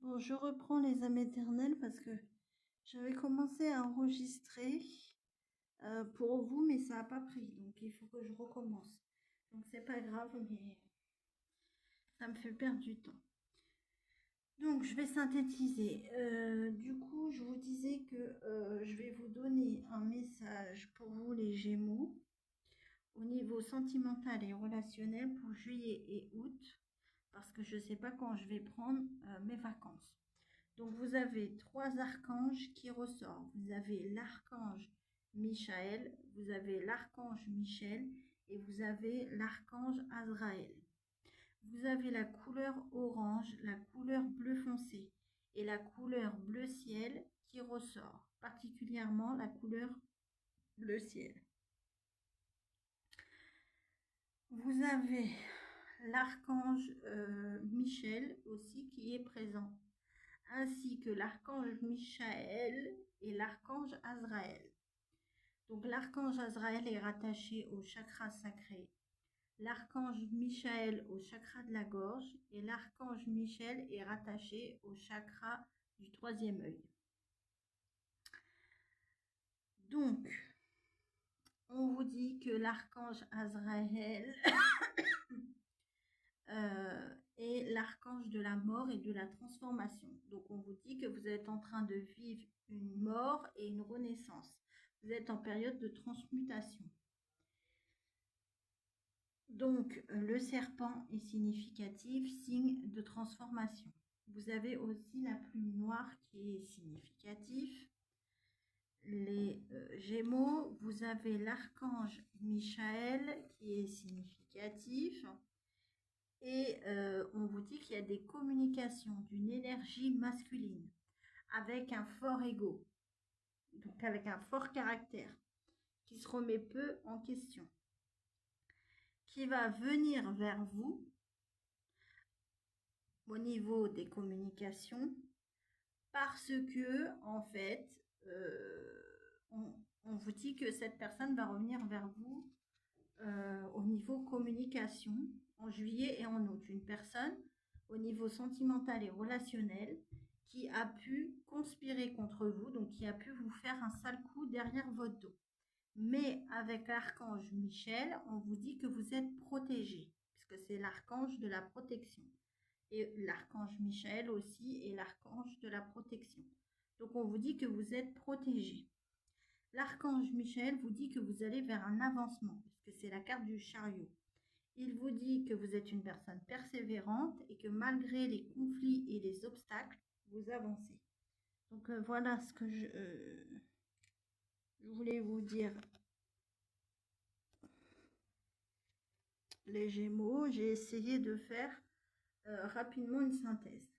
Bon, je reprends les âmes éternelles parce que j'avais commencé à enregistrer pour vous, mais ça n'a pas pris. Donc, il faut que je recommence. Donc, c'est pas grave, mais ça me fait perdre du temps. Donc, je vais synthétiser. Du coup, je vous disais que je vais vous donner un message pour vous, les Gémeaux, au niveau sentimental et relationnel pour juillet et août, parce que je ne sais pas quand je vais prendre mes vacances. Donc vous avez trois archanges qui ressortent. Vous avez l'archange Michael, vous avez l'archange Michel et vous avez l'archange Azraël. Vous avez la couleur orange, la couleur bleu foncé et la couleur bleu ciel qui ressort, particulièrement la couleur bleu ciel. Vous avez l'archange Michel aussi qui est présent, ainsi que l'archange Michael et l'archange Azraël. Donc l'archange Azraël est rattaché au chakra sacré, l'archange Michael au chakra de la gorge et l'archange Michel est rattaché au chakra du troisième œil. Donc, on vous dit que l'archange Azraël est l'archange de la mort et de la transformation. Donc on vous dit que vous êtes en train de vivre une mort et une renaissance. Vous êtes en période de transmutation. Donc le serpent est significatif, signe de transformation. Vous avez aussi la plume noire qui est significatif. Les Gémeaux, vous avez l'archange Michael qui est significatif. Et on vous dit qu'il y a des communications d'une énergie masculine avec un fort ego, donc avec un fort caractère, qui se remet peu en question, qui va venir vers vous au niveau des communications parce que, en fait, on vous dit que cette personne va revenir vers vous au niveau communication en juillet et en août. Une personne au niveau sentimental et relationnel qui a pu conspirer contre vous, donc qui a pu vous faire un sale coup derrière votre dos. Mais avec l'archange Michel, on vous dit que vous êtes protégé, puisque c'est l'archange de la protection. Et l'archange Michel aussi est l'archange de la protection. Donc on vous dit que vous êtes protégé. L'archange Michel vous dit que vous allez vers un avancement, puisque c'est la carte du chariot. Il vous dit que vous êtes une personne persévérante et que malgré les conflits et les obstacles, vous avancez. Donc voilà ce que je voulais vous dire. Les Gémeaux, j'ai essayé de faire rapidement une synthèse.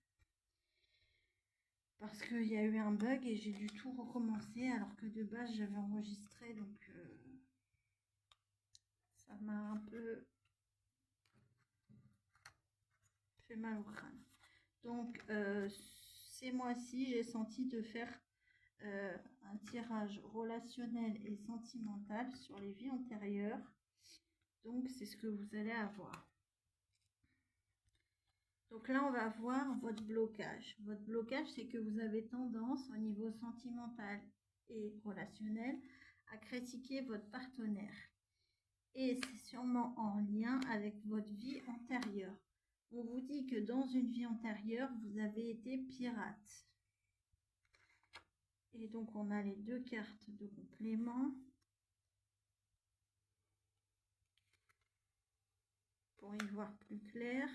Parce qu'il y a eu un bug et j'ai dû tout recommencer alors que de base j'avais enregistré, donc ça m'a un peu fait mal au crâne. Donc ces mois-ci j'ai senti de faire un tirage relationnel et sentimental sur les vies antérieures. Donc c'est ce que vous allez avoir. Donc là, on va voir votre blocage. Votre blocage, c'est que vous avez tendance au niveau sentimental et relationnel à critiquer votre partenaire. Et c'est sûrement en lien avec votre vie antérieure. On vous dit que dans une vie antérieure, vous avez été pirate. Et donc, on a les deux cartes de complément. Pour y voir plus clair.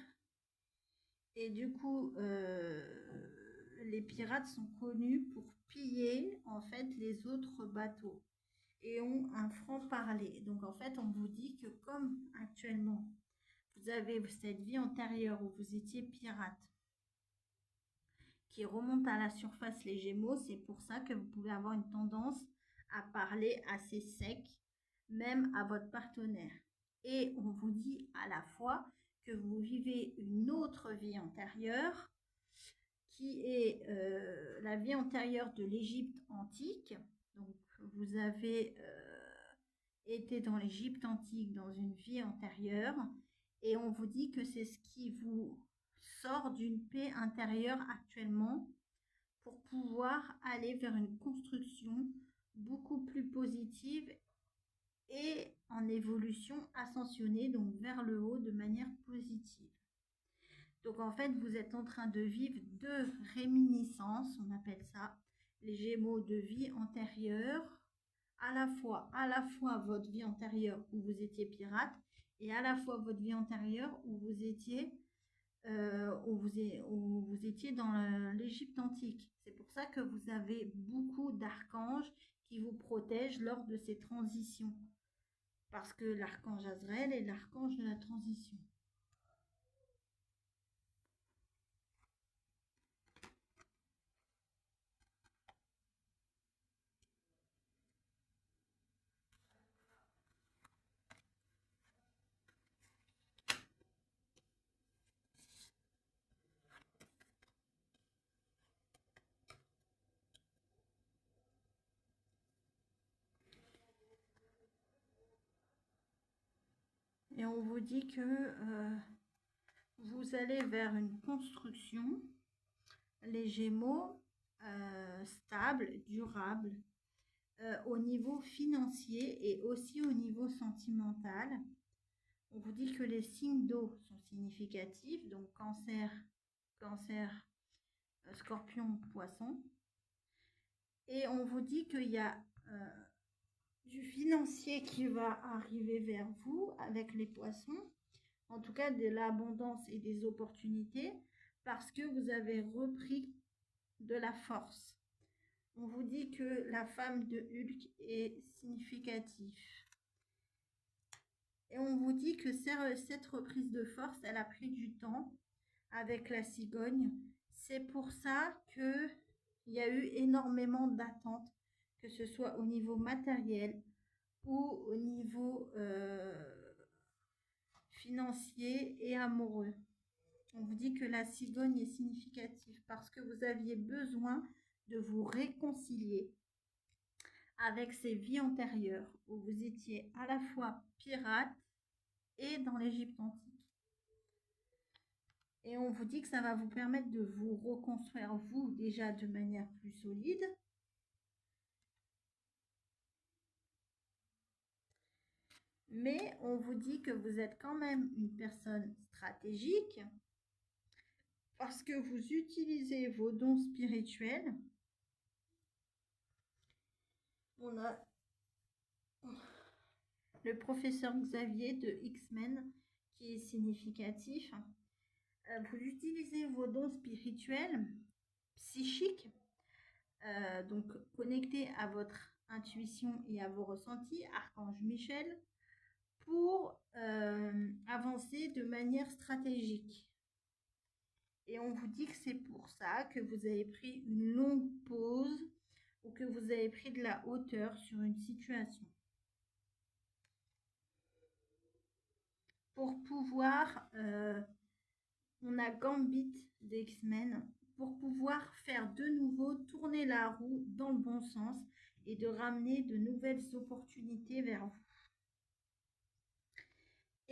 Et du coup, les pirates sont connus pour piller en fait les autres bateaux et ont un franc-parler. Donc en fait, on vous dit que comme actuellement, vous avez cette vie antérieure où vous étiez pirate qui remonte à la surface les Gémeaux, c'est pour ça que vous pouvez avoir une tendance à parler assez sec, même à votre partenaire. Et on vous dit à la fois que vous vivez une autre vie antérieure qui est la vie antérieure de l'Égypte antique. Donc vous avez été dans l'Égypte antique dans une vie antérieure et on vous dit que c'est ce qui vous sort d'une paix intérieure actuellement pour pouvoir aller vers une construction beaucoup plus positive et en évolution ascensionnée, donc vers le haut de manière positive. Donc en fait, vous êtes en train de vivre deux réminiscences, on appelle ça les Gémeaux de vie antérieure, à la fois votre vie antérieure où vous étiez pirate et à la fois votre vie antérieure où vous étiez dans l'Égypte antique. C'est pour ça que vous avez beaucoup d'archanges qui vous protègent lors de ces transitions. Parce que l'archange Azraël est l'archange de la transition. Et on vous dit que vous allez vers une construction, les Gémeaux, stable, durable, au niveau financier et aussi au niveau sentimental. On vous dit que les signes d'eau sont significatifs, donc cancer, scorpion, poisson. Et on vous dit qu'il y a du financier qui va arriver vers vous avec les poissons, en tout cas de l'abondance et des opportunités, parce que vous avez repris de la force. On vous dit que la femme de Hulk est significative. Et on vous dit que cette reprise de force, elle a pris du temps avec la cigogne. C'est pour ça qu'il y a eu énormément d'attentes, que ce soit au niveau matériel ou au niveau financier et amoureux. On vous dit que la cigogne est significative parce que vous aviez besoin de vous réconcilier avec ces vies antérieures où vous étiez à la fois pirate et dans l'Égypte antique. Et on vous dit que ça va vous permettre de vous reconstruire, vous, déjà de manière plus solide. Mais on vous dit que vous êtes quand même une personne stratégique parce que vous utilisez vos dons spirituels. On a le professeur Xavier de X-Men qui est significatif. Vous utilisez vos dons spirituels, psychiques, donc connectés à votre intuition et à vos ressentis, Archange Michel, pour avancer de manière stratégique. Et on vous dit que c'est pour ça que vous avez pris une longue pause ou que vous avez pris de la hauteur sur une situation. Pour pouvoir, on a Gambit des X-Men, pour pouvoir faire de nouveau tourner la roue dans le bon sens et de ramener de nouvelles opportunités vers vous.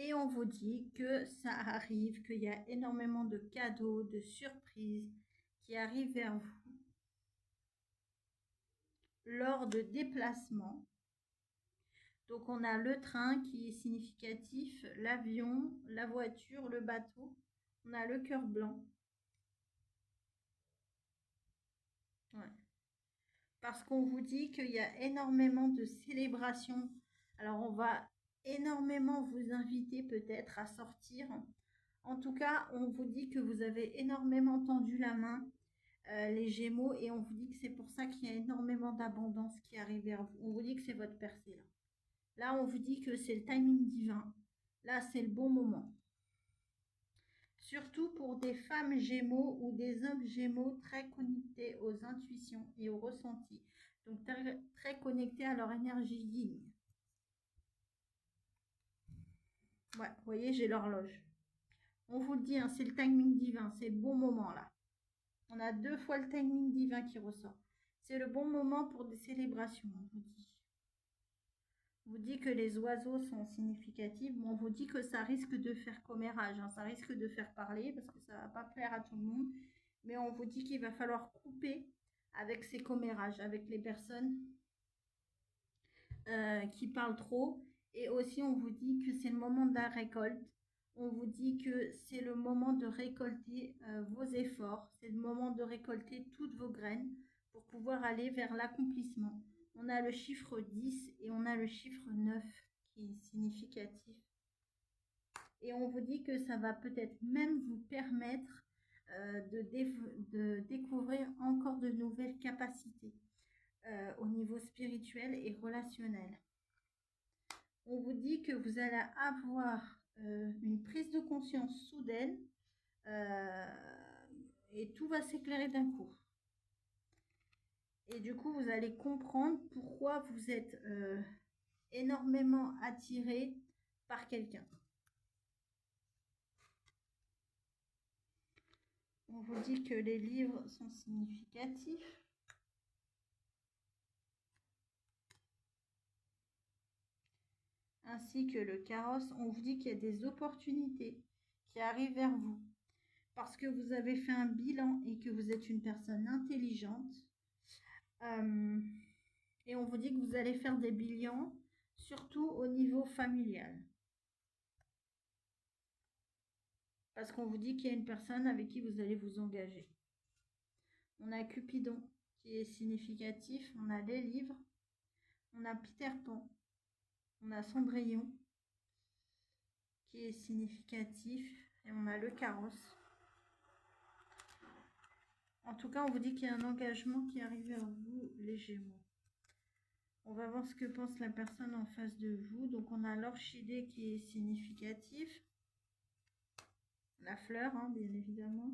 Et on vous dit que ça arrive, qu'il y a énormément de cadeaux, de surprises qui arrivent vers vous lors de déplacements. Donc on a le train qui est significatif, l'avion, la voiture, le bateau. On a le cœur blanc. Ouais. Parce qu'on vous dit qu'il y a énormément de célébrations. Alors on va énormément vous inviter peut-être à sortir. En tout cas, on vous dit que vous avez énormément tendu la main, les Gémeaux, et on vous dit que c'est pour ça qu'il y a énormément d'abondance qui arrive vers vous. On vous dit que c'est votre percée là. Là, on vous dit que c'est le timing divin. Là, c'est le bon moment. Surtout pour des femmes Gémeaux ou des hommes Gémeaux très connectés aux intuitions et aux ressentis. Donc, très connectés à leur énergie yin. Ouais, vous voyez, j'ai l'horloge. On vous le dit, hein, c'est le timing divin, c'est le bon moment là. On a 2 fois le timing divin qui ressort. C'est le bon moment pour des célébrations, on vous dit. On vous dit que les oiseaux sont significatifs. Bon, on vous dit que ça risque de faire commérage, hein, ça risque de faire parler parce que ça ne va pas plaire à tout le monde. Mais on vous dit qu'il va falloir couper avec ces commérages, avec les personnes qui parlent trop. Et aussi, on vous dit que c'est le moment de la récolte. On vous dit que c'est le moment de récolter vos efforts. C'est le moment de récolter toutes vos graines pour pouvoir aller vers l'accomplissement. On a le chiffre 10 et on a le chiffre 9 qui est significatif. Et on vous dit que ça va peut-être même vous permettre de découvrir encore de nouvelles capacités au niveau spirituel et relationnel. On vous dit que vous allez avoir une prise de conscience soudaine et tout va s'éclairer d'un coup. Et du coup, vous allez comprendre pourquoi vous êtes énormément attiré par quelqu'un. On vous dit que les livres sont significatifs. Ainsi que le carrosse, on vous dit qu'il y a des opportunités qui arrivent vers vous. Parce que vous avez fait un bilan et que vous êtes une personne intelligente. Et on vous dit que vous allez faire des bilans, surtout au niveau familial. Parce qu'on vous dit qu'il y a une personne avec qui vous allez vous engager. On a Cupidon qui est significatif, on a les livres, on a Peter Pan, on a Cendrillon qui est significatif et on a le carrosse. En tout cas, on vous dit qu'il y a un engagement qui arrive vers vous, les Gémeaux. On va voir ce que pense la personne en face de vous. Donc, on a l'orchidée qui est significatif. La fleur, hein, bien évidemment.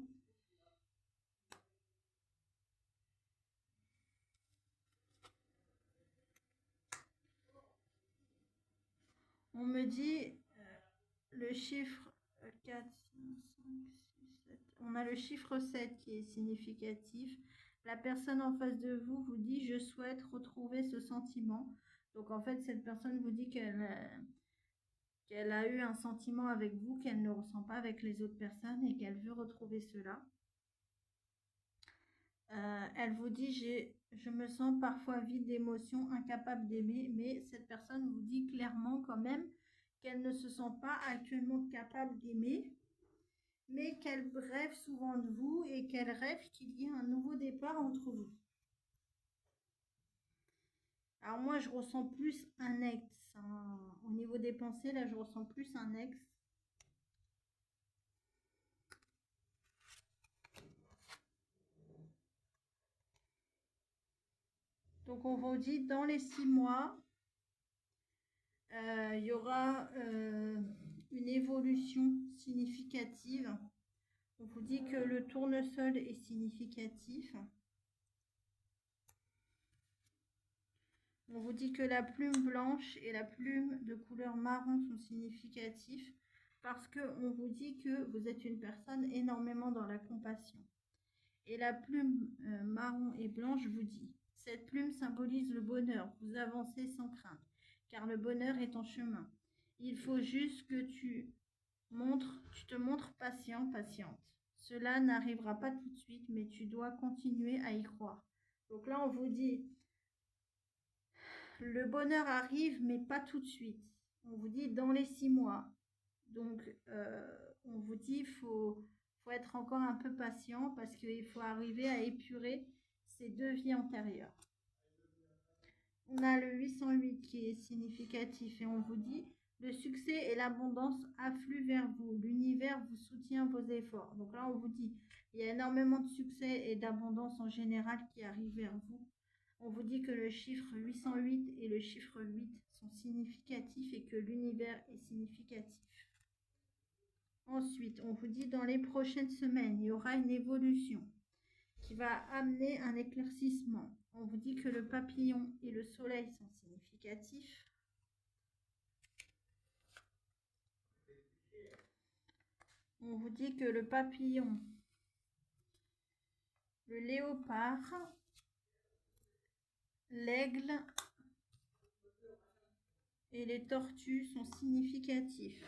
On me dit le chiffre 4, 5, 6, 7. On a le chiffre 7 qui est significatif. La personne en face de vous vous dit « Je souhaite retrouver ce sentiment ». Donc, en fait, cette personne vous dit qu'elle a eu un sentiment avec vous qu'elle ne ressent pas avec les autres personnes et qu'elle veut retrouver cela. Elle vous dit je me sens parfois vide d'émotions, incapable d'aimer, mais cette personne vous dit clairement quand même qu'elle ne se sent pas actuellement capable d'aimer, mais qu'elle rêve souvent de vous et qu'elle rêve qu'il y ait un nouveau départ entre vous. Alors moi, je ressens plus un ex. Hein. Au niveau des pensées, là, je ressens plus un ex. Donc, on vous dit, dans les 6 mois, il y aura une évolution significative. On vous dit que le tournesol est significatif. On vous dit que la plume blanche et la plume de couleur marron sont significatifs parce qu'on vous dit que vous êtes une personne énormément dans la compassion. Et la plume marron et blanche vous dit, cette plume symbolise le bonheur, vous avancez sans crainte, car le bonheur est en chemin. Il faut juste que tu te montres patient, patiente. Cela n'arrivera pas tout de suite, mais tu dois continuer à y croire. Donc là, on vous dit, le bonheur arrive, mais pas tout de suite. On vous dit dans les 6 mois. Donc, on vous dit, il faut être encore un peu patient parce qu'il faut arriver à épurer ces 2 vies antérieures. On a le 808 qui est significatif et on vous dit, le succès et l'abondance affluent vers vous. L'univers vous soutient vos efforts. Donc là, on vous dit, il y a énormément de succès et d'abondance en général qui arrivent vers vous. On vous dit que le chiffre 808 et le chiffre 8 sont significatifs et que l'univers est significatif. Ensuite, on vous dit dans les prochaines semaines, il y aura une évolution qui va amener un éclaircissement. On vous dit que le papillon et le soleil sont significatifs. On vous dit que le papillon, le léopard, l'aigle et les tortues sont significatifs.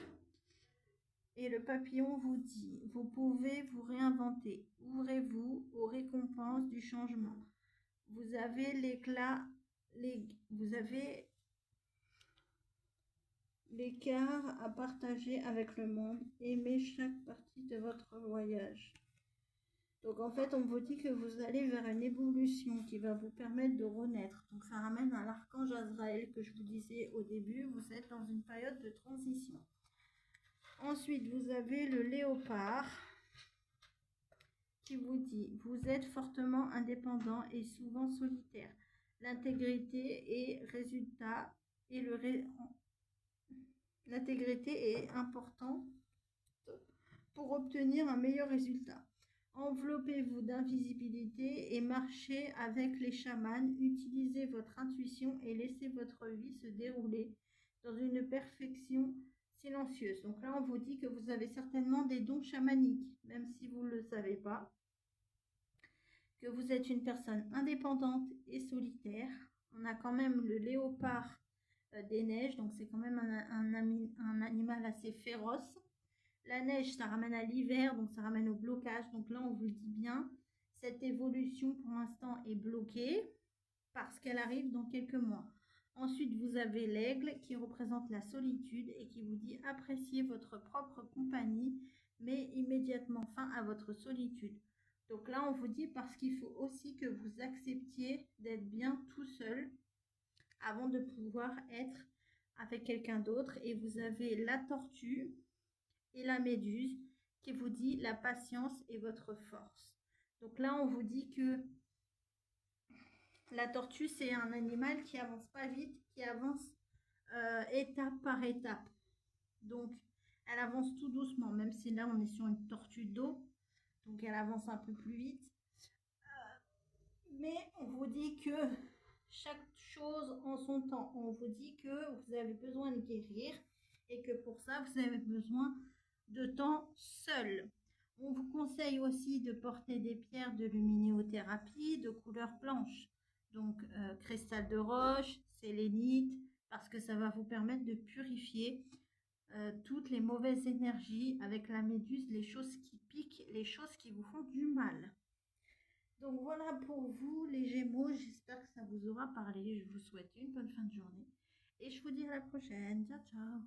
Et le papillon vous dit, vous pouvez vous réinventer. Ouvrez-vous aux récompenses du changement. Vous avez vous avez l'écart à partager avec le monde. Aimez chaque partie de votre voyage. Donc en fait, on vous dit que vous allez vers une évolution qui va vous permettre de renaître. Donc ça ramène à l'archange Azraël que je vous disais au début. Vous êtes dans une période de transition. Ensuite, vous avez le léopard qui vous dit, vous êtes fortement indépendant et souvent solitaire. L'intégrité et résultat et l'intégrité est importante pour obtenir un meilleur résultat. Enveloppez-vous d'invisibilité et marchez avec les chamans. Utilisez votre intuition et laissez votre vie se dérouler dans une perfection silencieuse. Donc là, on vous dit que vous avez certainement des dons chamaniques, même si vous ne le savez pas. Que vous êtes une personne indépendante et solitaire. On a quand même le léopard des neiges, donc c'est quand même un animal assez féroce. La neige, ça ramène à l'hiver, donc ça ramène au blocage. Donc là, on vous le dit bien, cette évolution pour l'instant est bloquée parce qu'elle arrive dans quelques mois. Ensuite, vous avez l'aigle qui représente la solitude et qui vous dit appréciez votre propre compagnie, mais immédiatement fin à votre solitude. Donc là, on vous dit parce qu'il faut aussi que vous acceptiez d'être bien tout seul avant de pouvoir être avec quelqu'un d'autre. Et vous avez la tortue et la méduse qui vous dit la patience est votre force. Donc là, on vous dit que la tortue, c'est un animal qui avance pas vite, qui avance étape par étape. Donc, elle avance tout doucement, même si là, on est sur une tortue d'eau. Donc, elle avance un peu plus vite. Mais on vous dit que chaque chose en son temps. On vous dit que vous avez besoin de guérir et que pour ça, vous avez besoin de temps seul. On vous conseille aussi de porter des pierres de luminothérapie de couleur blanche. Donc, cristal de roche, sélénite, parce que ça va vous permettre de purifier toutes les mauvaises énergies avec la méduse, les choses qui piquent, les choses qui vous font du mal. Donc voilà pour vous les Gémeaux, j'espère que ça vous aura parlé. Je vous souhaite une bonne fin de journée et je vous dis à la prochaine. Ciao ciao.